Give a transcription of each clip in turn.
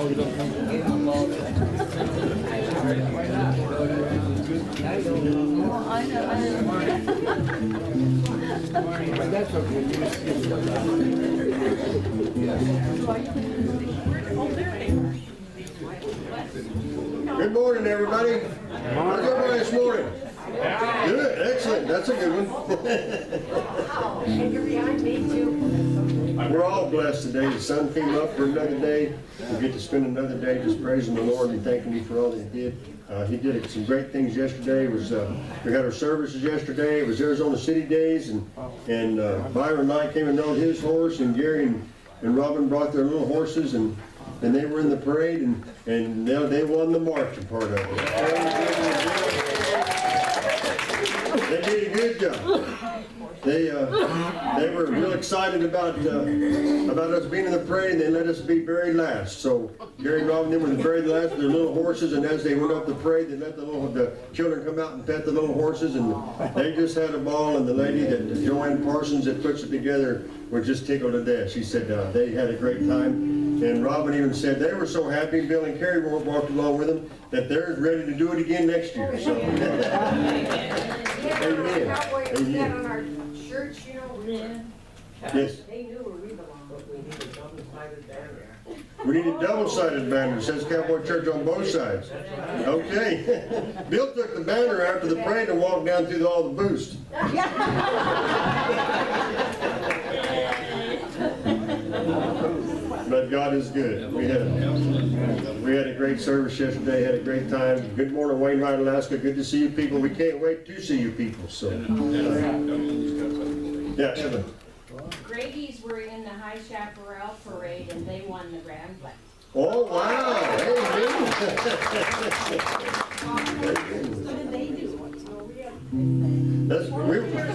That's okay. Good morning, everybody. How's everybody this morning? Good, excellent. That's a good one. We're all blessed today. The sun came up for another day. We get to spend another day just praising the Lord and thanking Him for all that He did. He did some great things yesterday. It was we had our services yesterday. It was Arizona City Days, and Byron and I came and rode his horse, and Gary and Robin brought their little horses, and they were in the parade, and they won the marching part of it. They did a good job. They were real excited about us being in the parade, and they let us be very last. So Gary and Robin, they were the very last with their little horses, and as they went up the parade, they let the children come out and pet the little horses, and they just had a ball. And the lady Joanne Parsons that puts it together was just tickled to death. She said they had a great time, and Robin even said they were so happy. Bill and Carrie walked along with them that they're ready to do it again next year. So. Amen. Amen. Church, you know, Yes. they knew where we belonged, but we need a double-sided banner. We need a double-sided banner. It says Cowboy Church on both sides. Okay. Bill took the banner after the parade and walked down through all the booths. But God is good. We had a great service yesterday. Had a great time. Good morning, Wainwright, Alaska. Good to see you people. We can't wait to see you people. So, yeah, Evan. Grady's were in the High Chaparral Parade and they won the Grand Prix. Oh wow!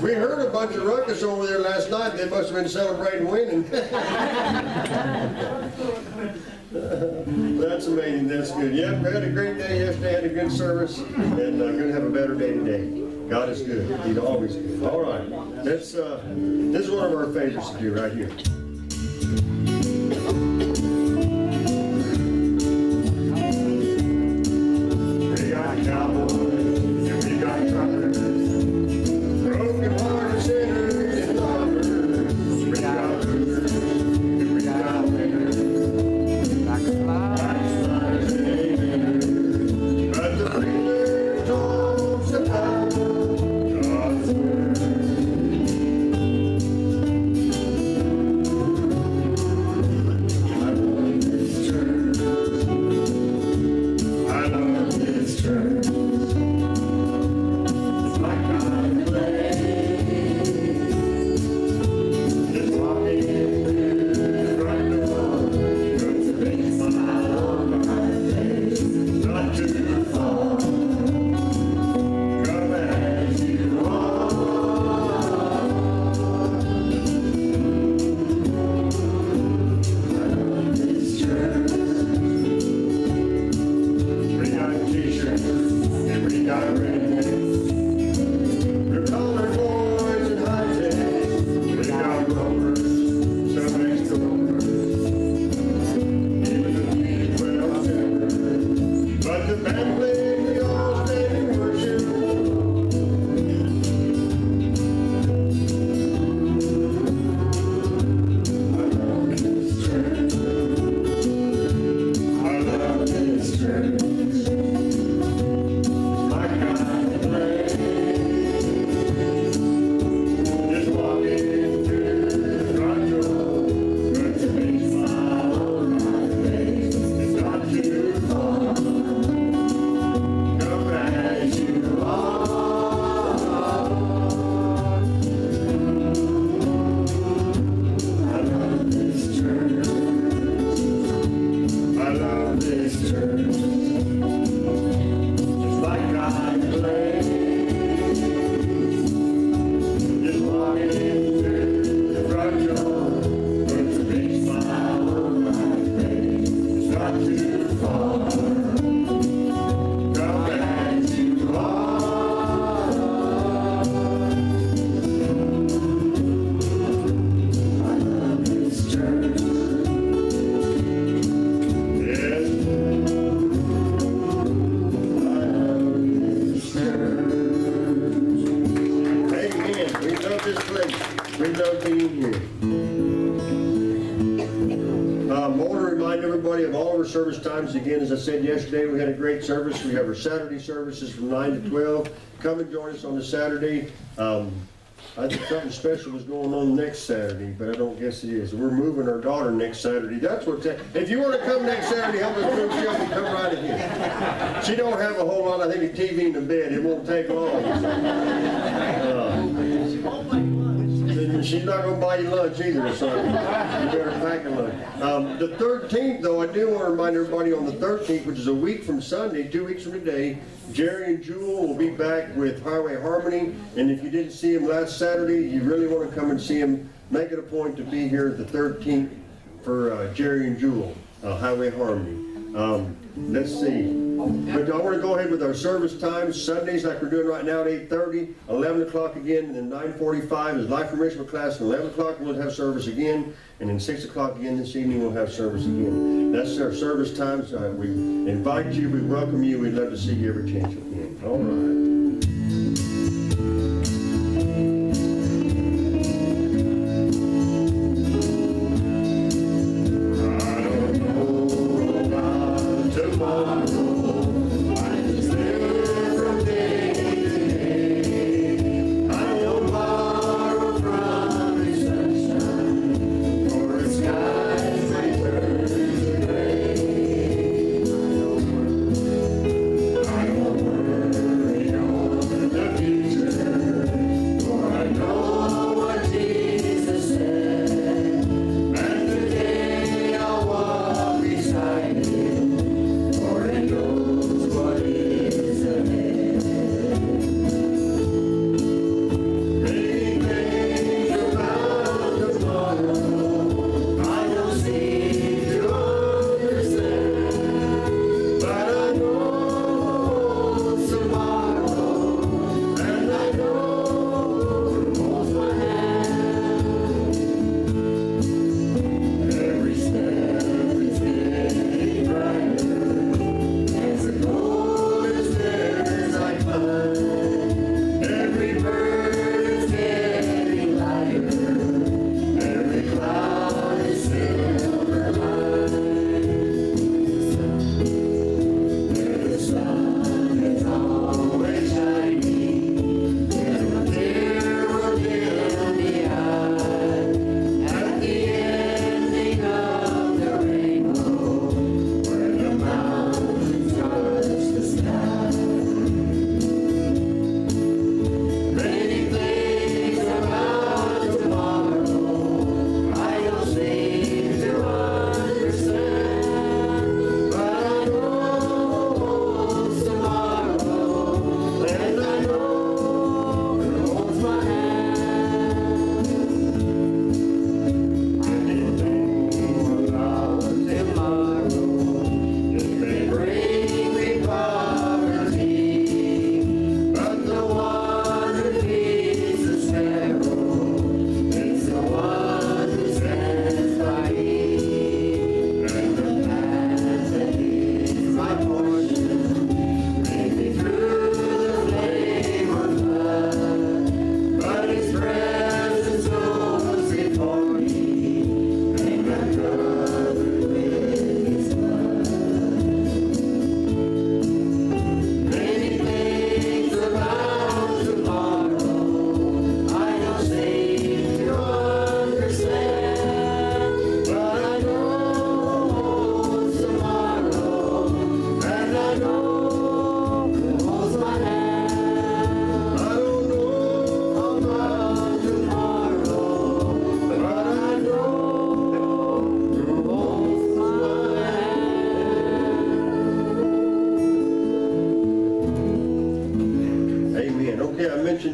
We heard a bunch of ruckus over there last night. They must have been celebrating winning. That's amazing. That's good. Yeah, we had a great day yesterday. Had a good service, and going to have a better day today. God is good. He's always good. All right. This is one of our favorites to do right here. We got cowboys and we got truckers, broken-hearted sinners and lovers. We got losers and we got winners. Backsliders and winners. But the preacher told about God's word. I love this church. I love this church. It's like I'm playing. Just walking through the front door, puts a big smile on my face. Not too far, come as you are. I love this church. We got t-shirts and we got rednecks. We're colored boys and high techs. We got rovers, some ex-rovers, even the B-12 shepherds. But the band played, we all stand and worship. I love this church. I love this church. My God, just walking through the front door, puts a big smile on my face. It's not too far, come as you are. I love this church. I love this church. It's like I'm playing. Just walking through the front door, puts a big smile on my face. It's not too far, come as you are. I love this church. Yes, everybody of all of our service times. Again, as I said yesterday, we had a great service. We have our Saturday services from 9 to 12. Come and join us on the Saturday. I think something special is going on next Saturday, but I don't guess it is. We're moving our daughter next Saturday. That's what's that. If you want to come next Saturday, help us move she up and come right ahead. She don't have a whole lot, I think, of TV in the bed. It won't take long. She's not going to buy you lunch either, so you better pack a lunch. The 13th, though, I do want to remind everybody on the 13th, which is a week from Sunday, 2 weeks from today, Jerry and Jewel will be back with Highway Harmony. And if you didn't see him last Saturday, you really want to come and see him. Make it a point to be here the 13th for Jerry and Jewel, Highway Harmony. Let's see. But I want to go ahead with our service times. Sundays, like we're doing right now, at 8:30, 11 o'clock again, and then 9:45 is Life Enrichment class, and 11 o'clock we'll have service again, and then 6 o'clock again this evening we'll have service again. That's our service times. We invite you, we welcome you, we'd love to see you every chance we can. All right.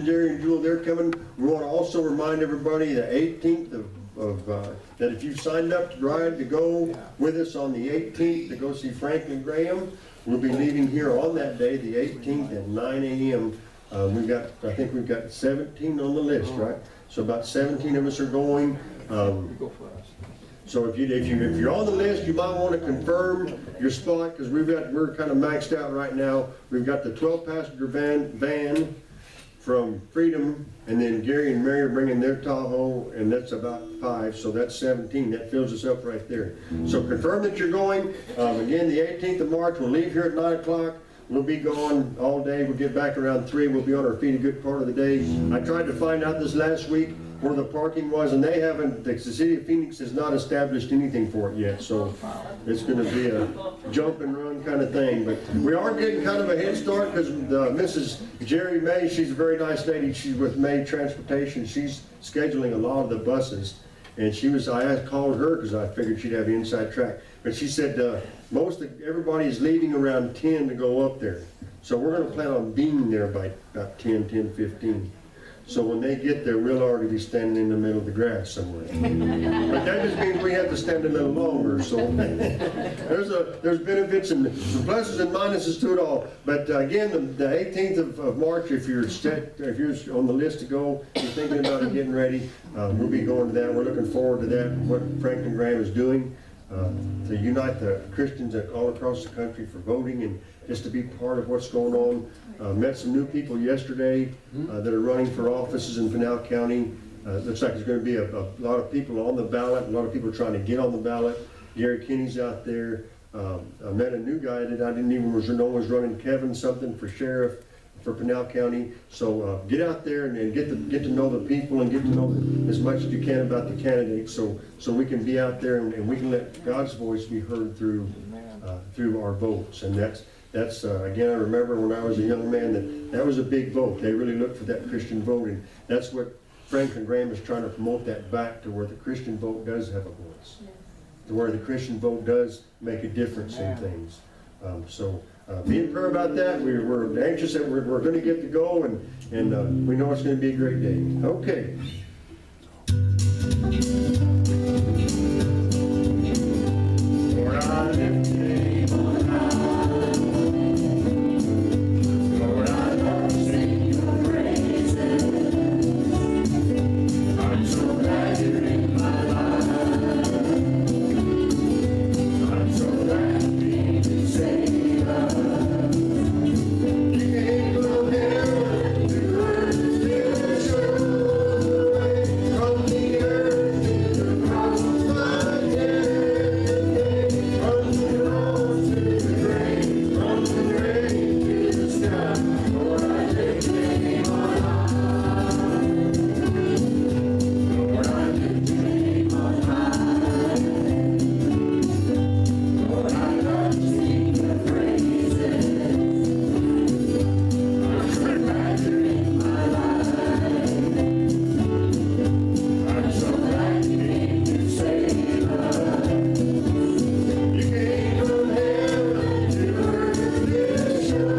Jerry and Jewel, they're coming. We want to also remind everybody the 18th that if you've signed up to ride to go with us on the 18th to go see Franklin Graham, we'll be leaving here on that day, the 18th at 9 a.m. I think we've got 17 on the list, right? So about 17 of us are going. So if you're on the list, you might want to confirm your spot because we're kind of maxed out right now. We've got the 12-passenger van. from Freedom, and then Gary and Mary are bringing their Tahoe, and that's about 5, so that's 17. That fills us up right there. So confirm that you're going. Again, the 18th of March, we'll leave here at 9 o'clock. We'll be going all day. We'll get back around 3. We'll be on our feet a good part of the day. I tried to find out this last week where the parking was, and they haven't, the city of Phoenix has not established anything for it yet, so it's gonna be a jump and run kind of thing. But we are getting kind of a head start, because Mrs. Jerry May, she's a very nice lady, she's with May Transportation, she's scheduling a lot of the buses. And I called her because I figured she'd have the inside track. But she said everybody is leaving around 10 to go up there. So we're gonna plan on being there by about 10:15. So when they get there, we'll already be standing in the middle of the grass somewhere. But that just means we have to stand a little longer, so there's benefits and pluses and minuses to it all. But again, the 18th of March, if you're on the list to go, you're thinking about it, getting ready, we'll be going to that. We're looking forward to that, what Franklin Graham is doing to unite the Christians all across the country for voting and just to be part of what's going on. Met some new people yesterday that are running for offices in Pinal County. Looks like there's going to be a lot of people on the ballot, a lot of people trying to get on the ballot. Gary Kinney's out there. I met a new guy that I didn't even know was running, Kevin something, for sheriff for Pinal County. So get out there and get to know the people and get to know as much as you can about the candidates, so we can be out there and we can let God's voice be heard through our votes. And that's again, I remember when I was a young man that was a big vote. They really looked for that Christian vote, and that's what Franklin Graham is trying to promote, that back to where the Christian vote does have a voice, to where the Christian vote does make a difference in things. So be in prayer about that. We're anxious that we're going to get to go, and we know it's going to be a great day. Okay. Lord, I lift your name on high. Lord, I love to sing your praises. I'm so glad you're in my life. I'm so glad you came to save us. You came from heaven to earth to show the way from the earth to the cross. My death, from the cross to the grave, from the grave to the sky. Lord, I lift your name on high. Lord, I lift your name on high. Lord, I love to sing your praises. I'm so glad you're in my life. I'm so glad you came to save us. You came from heaven to earth to show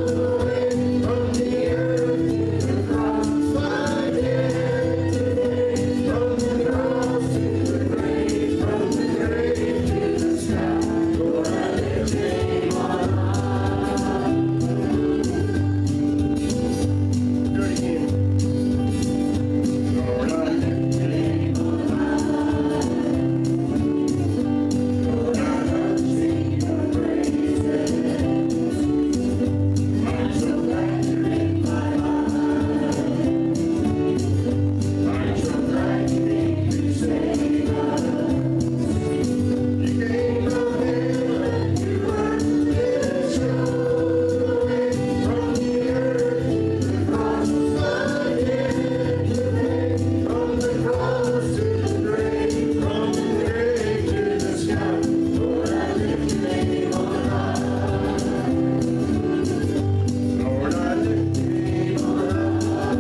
the way from the earth to the cross. My death today, from the cross to the grave, from the grave to the sky. Lord, I lift your name on high. Do it again. Lord, I lift your name on high. Lord, I love to sing your praises. I'm so glad you're in my life. I'm so glad you came to save us. You came from heaven to earth to show the way from the earth to the cross. My death today, from the cross to the grave, from the grave to the sky. Lord, I lift your name on high. Lord, I lift your name on high.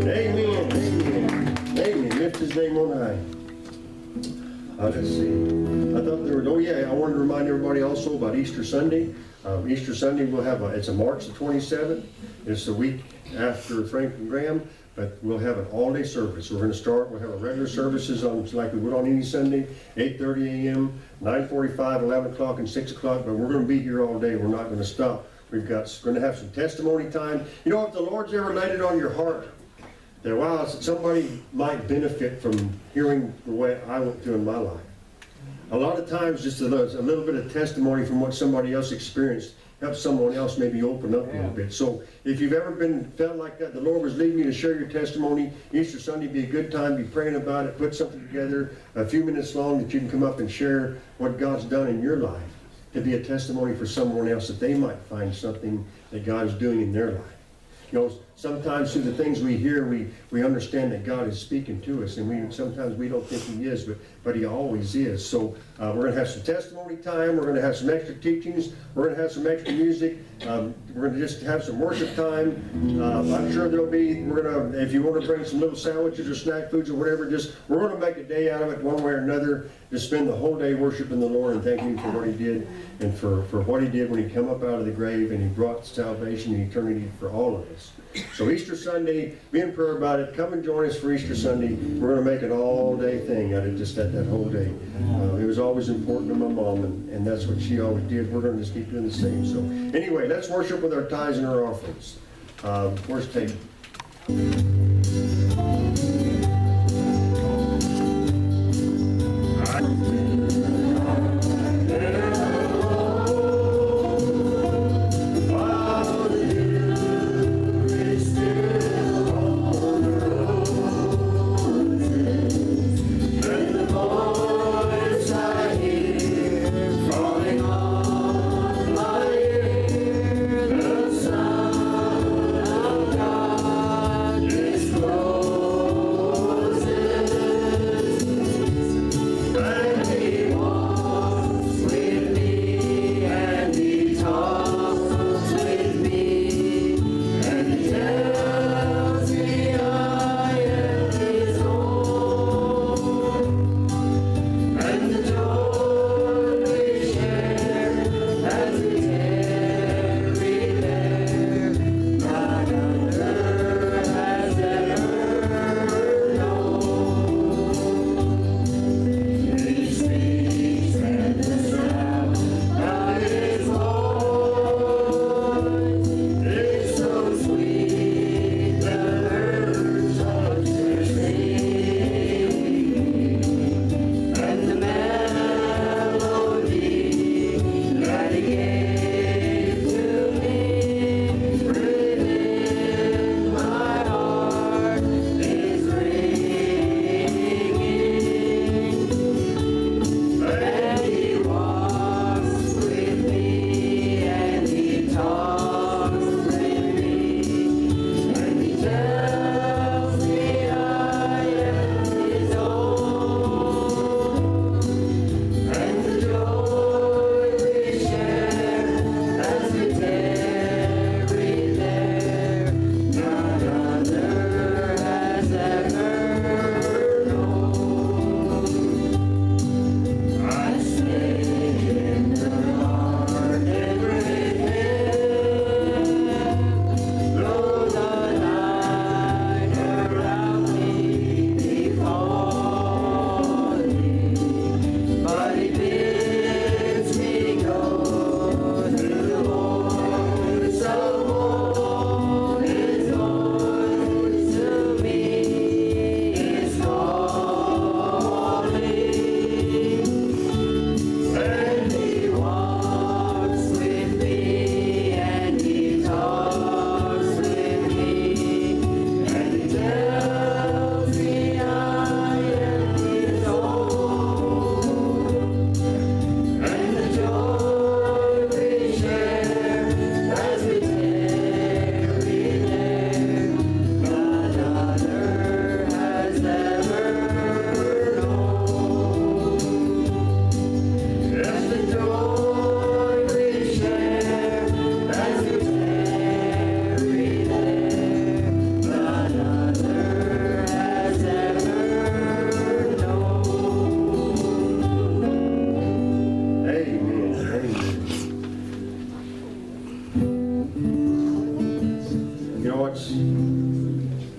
Amen. Amen. Amen. Lift his name on high. Let's see. I thought there were, I wanted to remind everybody also about Easter Sunday. Easter Sunday we'll have it's a March the 27th. It's the week after Franklin Graham, but we'll have an all-day service. We're going to start, we'll have a regular services on, like we would on any Sunday, 8:30 a.m., 9:45, 11 o'clock, and 6 o'clock, but we're going to be here all day. We're not going to stop. We're going to have some testimony time. You know, if the Lord's ever laid it on your heart, that wow, somebody might benefit from hearing the way I went through in my life. a lot of times just a little bit of testimony from what somebody else experienced helps someone else maybe open up a little bit. So if you've ever felt like that, the Lord was leading you to share your testimony, Easter Sunday be a good time, be praying about it, put something together, a few minutes long that you can come up and share what God's done in your life, to be a testimony for someone else that they might find something that God is doing in their life. You know, sometimes through the things we hear, we understand that God is speaking to us, and sometimes we don't think He is, but He always is. So we're going to have some testimony time. We're going to have some extra teachings. We're going to have some extra music. We're going to just have some worship time. I'm sure there'll be. If you want to bring some little sandwiches or snack foods or whatever, we're going to make a day out of it one way or another. Just spend the whole day worshiping the Lord and thanking Him for what He did and for what He did when He came up out of the grave and He brought salvation and eternity for all of us. So Easter Sunday, be in prayer about it. Come and join us for Easter Sunday. We're going to make an all-day thing out of just that whole day. It was always important to my mom, and that's what she always did. We're going to just keep doing the same. So anyway, let's worship with our tithes and our offerings. Where's Tate?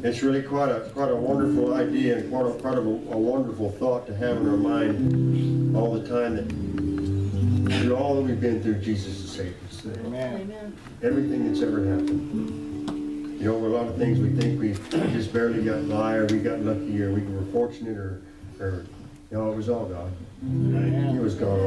It's really quite a wonderful idea and quite a wonderful thought to have in our mind all the time, that through all that we've been through, Jesus has saved us. Amen. Everything that's ever happened. You know, a lot of things we think we just barely got by, or we got lucky, or we were fortunate, or No, it was all God. He was God